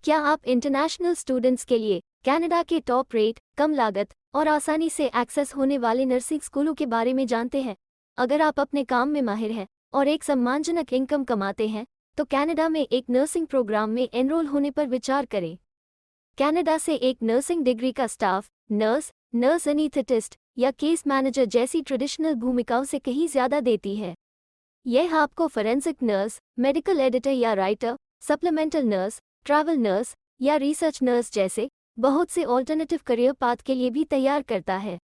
क्या आप international students के लिए कनाडा के टॉप रेट, कम लागत और आसानी से एक्सेस होने वाले नर्सिंग स्कूलों के बारे में जानते हैं? अगर आप अपने काम में माहिर हैं और एक सम्मानजनक इनकम कमाते हैं, तो कनाडा में एक नर्सिंग प्रोग्राम में एनरोल होने पर विचार करें। कनाडा से एक नर्सिंग डिग्री का स्टाफ नर्स, नर्स एनेस्थेटिस्ट या केस मैनेजर जैसी ट्रेडिशनल भूमिकाओं से कहीं ज़्यादा देती है। यह आपको फोरेंसिक नर्स, मेडिकल एडिटर या writer, supplemental nurse, travel nurse या रिसर्च नर्स जैसे बहुत से ऑल्टरनेटिव करियर पाथ के लिए भी तैयार करता है।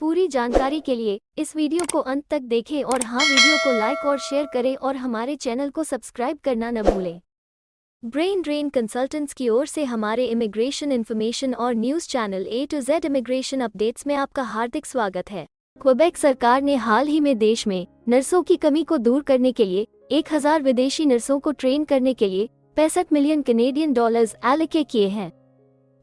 पूरी जानकारी के लिए इस वीडियो को अंत तक देखें और हाँ, वीडियो को लाइक और शेयर करें और हमारे चैनल को सब्सक्राइब करना न भूलें। ब्रेन ड्रेन कंसल्टेंट्स की ओर से हमारे इमिग्रेशन इन्फॉर्मेशन और news channel A to Z immigration updates में आपका हार्दिक स्वागत है। क्वेबेक सरकार ने हाल ही में देश में नर्सों की कमी को दूर करने के लिए 1000 विदेशी नर्सों को ट्रेन करने के लिए 65 मिलियन कैनेडियन डॉलर्स एलोकेट किए हैं।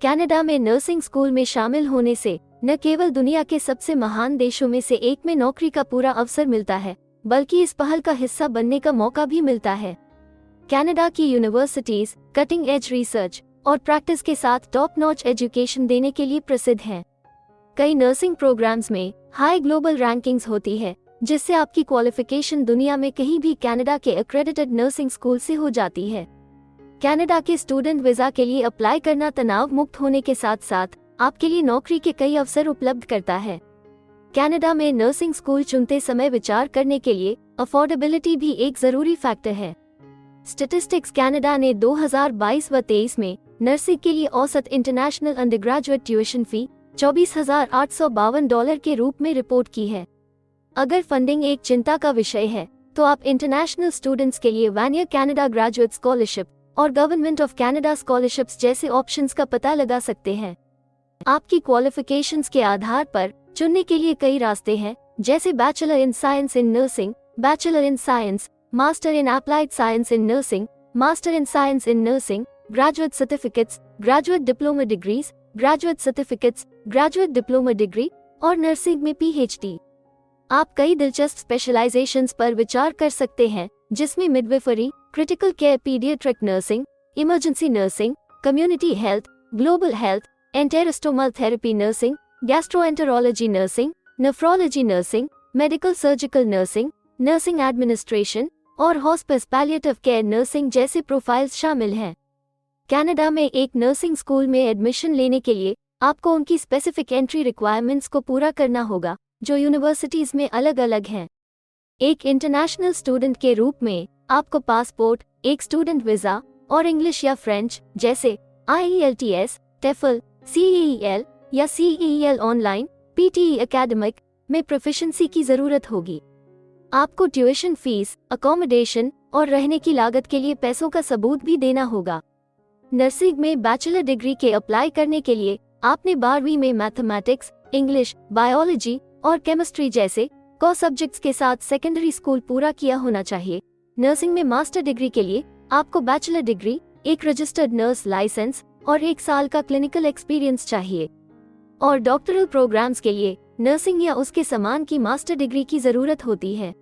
कनाडा में नर्सिंग स्कूल में शामिल होने से न केवल दुनिया के सबसे महान देशों में से एक में नौकरी का पूरा अवसर मिलता है, बल्कि इस पहल का हिस्सा बनने का मौका भी मिलता है। कनाडा की यूनिवर्सिटीज कटिंग एज रिसर्च और प्रैक्टिस के साथ टॉप नॉच एजुकेशन देने के लिए प्रसिद्ध हैं। कई नर्सिंग प्रोग्राम्स में हाई ग्लोबल रैंकिंग्स होती है, जिससे आपकी क्वालिफिकेशन दुनिया में कहीं भी कनाडा के एक्रेडिटेड नर्सिंग स्कूल से हो जाती है। कनाडा के स्टूडेंट वीजा के लिए अप्लाई करना तनाव मुक्त होने के साथ साथ आपके लिए नौकरी के कई अवसर उपलब्ध करता है। कनाडा में नर्सिंग स्कूल चुनते समय विचार करने के लिए अफोर्डेबिलिटी भी एक जरूरी फैक्टर है। स्टैटिस्टिक्स कनाडा ने 2022 व 23 में नर्सिंग के लिए औसत इंटरनेशनल अंडरग्रेजुएट ट्यूशन फी $24,852 के रूप में रिपोर्ट की है। अगर फंडिंग एक चिंता का विषय है, तो आप इंटरनेशनल स्टूडेंट्स के लिए one year Canada graduate scholarship और गवर्नमेंट ऑफ कनाडा स्कॉलरशिप्स जैसे ऑप्शंस का पता लगा सकते हैं। आपकी क्वालिफिकेशंस के आधार पर चुनने के लिए कई रास्ते हैं, जैसे bachelor in science in nursing, bachelor in science, master in applied science in nursing, master in science in nursing, graduate certificates, graduate diploma degrees, graduate certificates, graduate diploma degree और नर्सिंग में PhD। आप कई दिलचस्प specialisations पर विचार कर सकते हैं, जिसमें midwifery, critical care, paediatric nursing, emergency nursing, community health, global health, enterostomal therapy nursing, gastroenterology nursing, nephrology nursing, medical surgical nursing, nursing administration और हॉस्पिस पैलिएटिव केयर नर्सिंग जैसे प्रोफाइल्स शामिल हैं। कनाडा में एक नर्सिंग स्कूल में admission लेने के लिए आपको उनकी स्पेसिफिक एंट्री रिक्वायरमेंट्स को पूरा करना होगा, जो यूनिवर्सिटीज में अलग अलग हैं। एक इंटरनेशनल स्टूडेंट के रूप में आपको पासपोर्ट, एक स्टूडेंट वीजा और इंग्लिश या फ्रेंच जैसे IELTS, TEFL, CEL या CEL ऑनलाइन, PTE एकेडमिक में प्रोफिशिएंसी की जरूरत होगी। आपको ट्यूशन फीस, अकोमोडेशन और रहने की लागत के लिए पैसों का सबूत भी देना होगा। नर्सिंग में बैचलर डिग्री के अप्लाई करने के लिए आपने 12वीं में मैथमेटिक्स, इंग्लिश, बायोलॉजी और केमिस्ट्री जैसे को सब्जेक्ट्स के साथ सेकेंडरी स्कूल पूरा किया होना चाहिए। नर्सिंग में मास्टर डिग्री के लिए आपको बैचलर डिग्री, एक रजिस्टर्ड नर्स लाइसेंस और 1 साल का क्लिनिकल एक्सपीरियंस चाहिए। और डॉक्टरल प्रोग्राम्स के लिए नर्सिंग या उसके समान की मास्टर डिग्री की जरूरत होती है।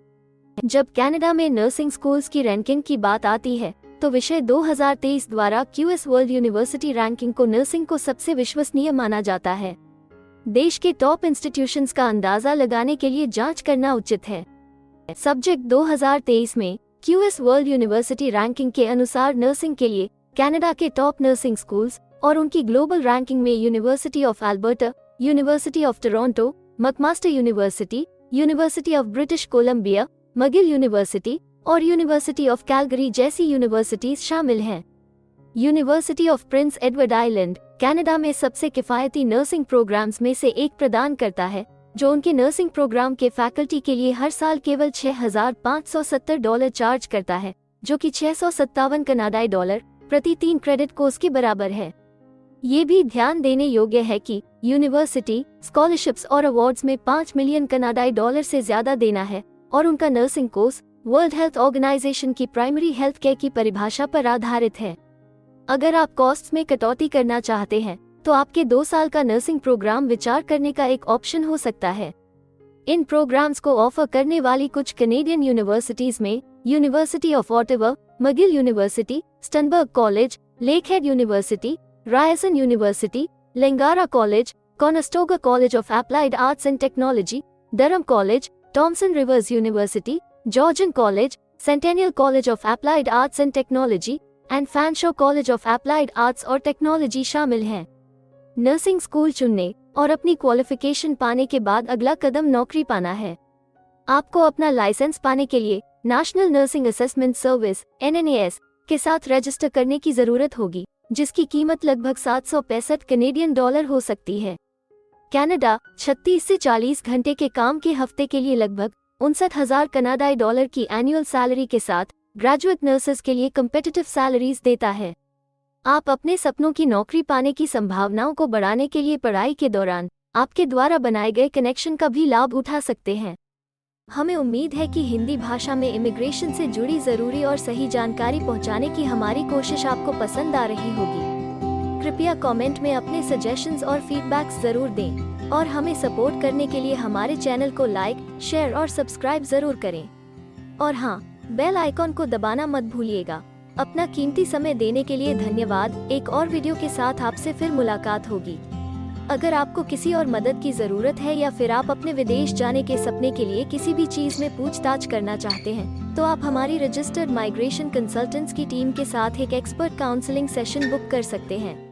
जब कनाडा में नर्सिंग स्कूल्स की रैंकिंग की बात आती है, तो विषय 2023 द्वारा QS वर्ल्ड यूनिवर्सिटी रैंकिंग को नर्सिंग को सबसे विश्वसनीय माना जाता है। देश के टॉप इंस्टीट्यूशंस का अंदाजा लगाने के लिए जांच करना उचित है। सब्जेक्ट 2023 में QS वर्ल्ड यूनिवर्सिटी रैंकिंग के अनुसार नर्सिंग के लिए कनाडा के टॉप नर्सिंग स्कूल्स और उनकी ग्लोबल रैंकिंग में university of Alberta, university of Toronto, McMaster university, university of British Columbia, McGill university और यूनिवर्सिटी ऑफ कैलगरी जैसी यूनिवर्सिटीज शामिल हैं। University of Prince Edward island Canada में सबसे किफायती नर्सिंग प्रोग्राम्स में से एक प्रदान करता है, जो उनके नर्सिंग प्रोग्राम के फैकल्टी के लिए हर साल केवल $6,570 चार्ज करता है, जो कि 657 कनाडाई डॉलर प्रति 3 क्रेडिट कोर्स के बराबर है। ये भी ध्यान देने योग्य है कि यूनिवर्सिटी स्कॉलरशिप्स और अवार्ड्स में 5 मिलियन कनाडाई डॉलर से ज्यादा देना है और उनका nursing course world health organization की प्राइमरी हेल्थ केयर की परिभाषा पर आधारित है। अगर आप कॉस्ट्स में कटौती करना चाहते हैं, तो आपके 2 साल का नर्सिंग प्रोग्राम विचार करने का एक ऑप्शन हो सकता है। इन प्रोग्राम्स को ऑफर करने वाली कुछ कैनेडियन यूनिवर्सिटीज में university of Ottawa, McGill university, Stenberg college, Lakehead university, Ryerson university, Langara college, Conestoga college of applied arts and technology, Durham college, Thompson Rivers university, Georgian college, Centennial college of applied arts and technology and Fanshawe college of applied arts और technology शामिल हैं। Nursing school चुनने और अपनी qualification पाने के बाद अगला कदम नौकरी पाना है। आपको अपना लाइसेंस पाने के लिए national nursing assessment service (NNAS) के साथ रजिस्टर करने की जरूरत होगी, जिसकी कीमत लगभग 765 कनेडियन डॉलर हो सकती है। कनाडा 36 से 40 घंटे के काम के हफ्ते के लिए लगभग 59,000 कनाडाई डॉलर की एनुअल सैलरी के साथ ग्रेजुएट नर्सेज के लिए कम्पिटिटिव सैलरीज देता है। आप अपने सपनों की नौकरी पाने की संभावनाओं को बढ़ाने के लिए पढ़ाई के दौरान आपके द्वारा बनाए गए कनेक्शन का भी लाभ उठा सकते हैं। हमें उम्मीद है कि हिंदी भाषा में इमिग्रेशन से जुड़ी जरूरी और सही जानकारी पहुंचाने की हमारी कोशिश आपको पसंद आ रही होगी। कृपया कमेंट में अपने सजेशंस और फीडबैक्स जरूर दें और हमें सपोर्ट करने के लिए हमारे चैनल को लाइक, शेयर और सब्सक्राइब जरूर करें। और हाँ, बेल आइकॉन को दबाना मत भूलिएगा। अपना कीमती समय देने के लिए धन्यवाद। एक और वीडियो के साथ आपसे फिर मुलाकात होगी। अगर आपको किसी और मदद की जरूरत है या फिर आप अपने विदेश जाने के सपने के लिए किसी भी चीज में पूछताछ करना चाहते हैं, तो आप हमारी रजिस्टर्ड माइग्रेशन कंसल्टेंट्स की टीम के साथ एक एक्सपर्ट काउंसलिंग सेशन बुक कर सकते हैं।